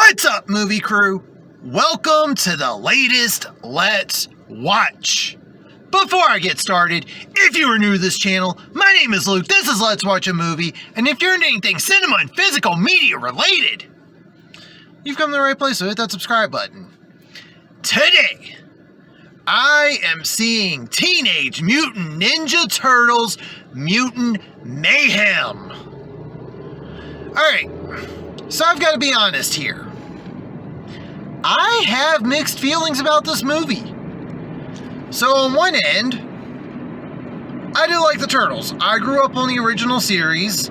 What's up, movie crew? Welcome to the latest Let's Watch. Before I get started, if you are new to this channel, my name is Luke, this is Let's Watch a Movie, and if you're into anything cinema and physical media related, you've come to the right place, so hit that subscribe button. Today, I am seeing Teenage Mutant Ninja Turtles Mutant Mayhem. Alright, so I've got to be honest here. I have mixed feelings about this movie. So on one end, I do like the Turtles. I grew up on the original series.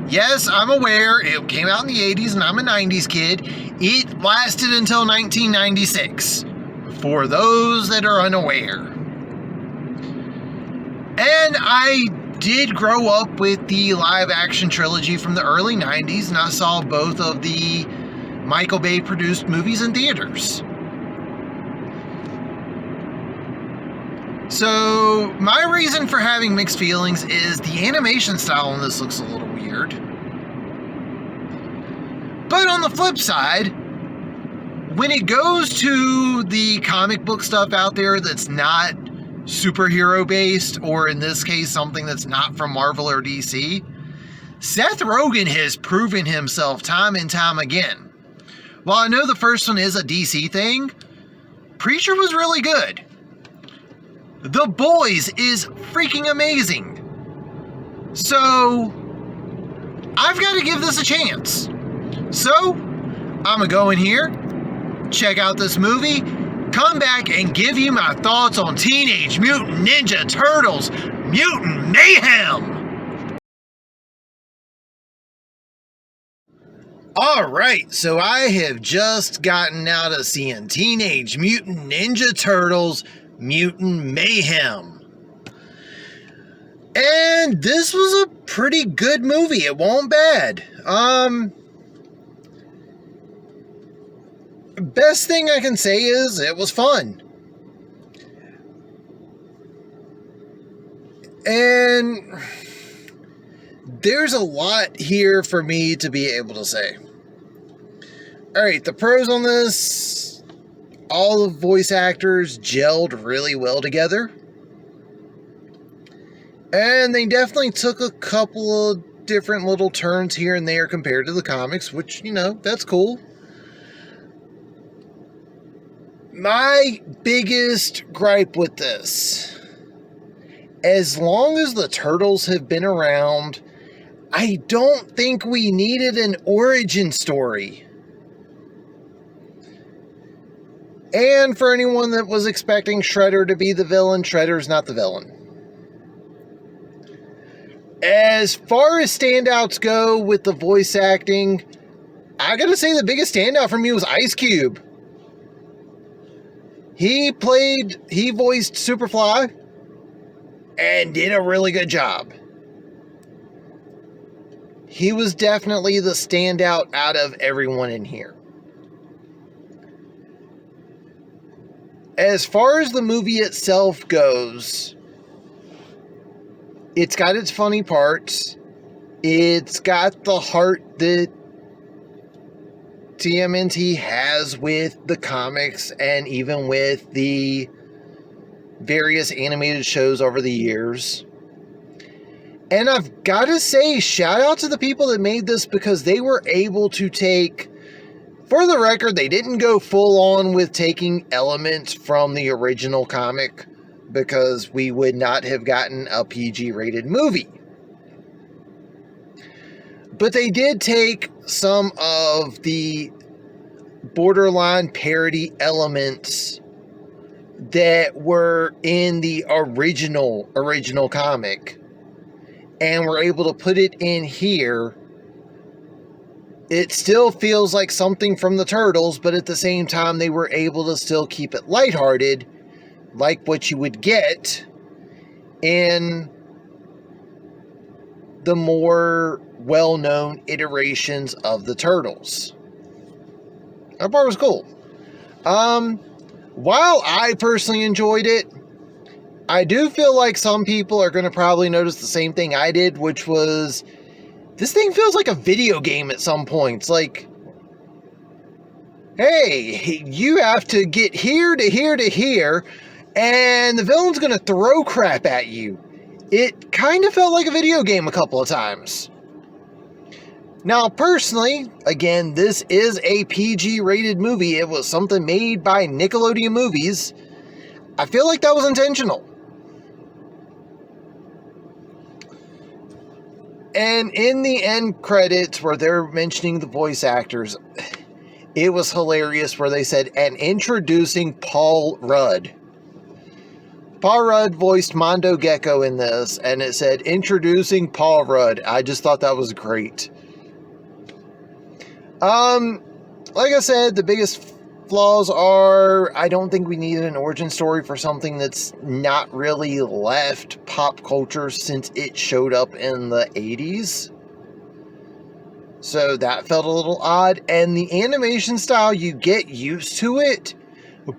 Yes, I'm aware it came out in the 80s and I'm a 90s kid. It lasted until 1996. For those that are unaware. And I did grow up with the live action trilogy from the early 90s, and I saw both of the Michael Bay produced movies in theaters. So my reason for having mixed feelings is the animation style in this looks a little weird. But on the flip side, when it goes to the comic book stuff out there that's not superhero based, or in this case something that's not from Marvel or DC, Seth Rogen has proven himself time and time again. While I know the first one is a DC thing, Preacher was really good. The Boys is freaking amazing. So I've got to give this a chance. So I'm gonna go in here, check out this movie, come back and give you my thoughts on Teenage Mutant Ninja Turtles Mutant Mayhem. Alright, so I have just gotten out of seeing Teenage Mutant Ninja Turtles Mutant Mayhem. And this was a pretty good movie. It wasn't bad. Best thing I can say is it was fun. And there's a lot here for me to be able to say. Alright, the pros on this, all the voice actors gelled really well together. And they definitely took a couple of different little turns here and there compared to the comics, which, you know, that's cool. My biggest gripe with this, as long as the Turtles have been around, I don't think we needed an origin story. And for anyone that was expecting Shredder to be the villain, Shredder's not the villain. As far as standouts go with the voice acting, I gotta say the biggest standout for me was Ice Cube. He voiced Superfly and did a really good job. He was definitely the standout out of everyone in here. As far as the movie itself goes, it's got its funny parts. It's got the heart that TMNT has with the comics and even with the various animated shows over the years. And I've got to say, shout out to the people that made this, because they were able to take, for the record, they didn't go full on with taking elements from the original comic, because we would not have gotten a PG rated movie. But they did take some of the borderline parody elements that were in the original comic and were able to put it in here. It still feels like something from the Turtles, but at the same time they were able to still keep it lighthearted, like what you would get in the more well-known iterations of the Turtles. That part was cool. While I personally enjoyed it, I do feel like some people are going to probably notice the same thing I did, which was, this thing feels like a video game at some points. Like, hey, you have to get here to here to here, and the villain's gonna throw crap at you. It kind of felt like a video game a couple of times. Now, personally, again, this is a PG-rated movie. It was something made by Nickelodeon Movies. I feel like that was intentional. And in the end credits where they're mentioning the voice actors, it was hilarious where they said, and introducing Paul Rudd. Paul Rudd voiced Mondo Gecko in this, and it said, introducing Paul Rudd. I just thought that was great. Like I said, the biggest flaws are, I don't think we needed an origin story for something that's not really left pop culture since it showed up in the 80s. So that felt a little odd. And the animation style, you get used to it,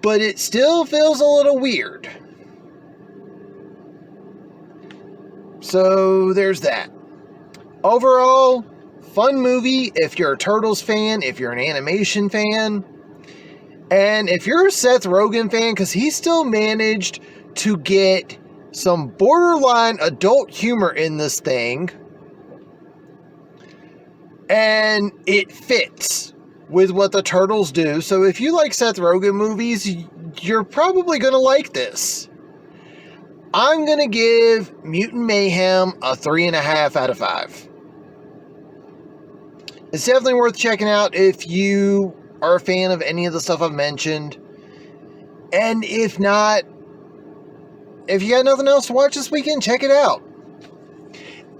but it still feels a little weird. So there's that. Overall, fun movie if you're a Turtles fan, if you're an animation fan, and if you're a Seth Rogen fan, because he still managed to get some borderline adult humor in this thing, and it fits with what the Turtles do. So if you like Seth Rogen movies, you're probably going to like this. I'm going to give Mutant Mayhem a 3.5 out of 5. It's definitely worth checking out if you are a fan of any of the stuff I've mentioned. And if not, if you got nothing else to watch this weekend, check it out.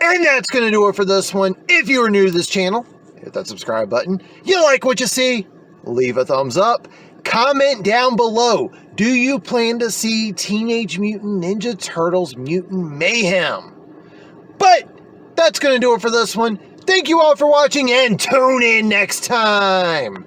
And that's going to do it for this one. If you are new to this channel, hit that subscribe button. You like what you see? Leave a thumbs up. Comment down below. Do you plan to see Teenage Mutant Ninja Turtles Mutant Mayhem? But that's going to do it for this one. Thank you all for watching, and tune in next time.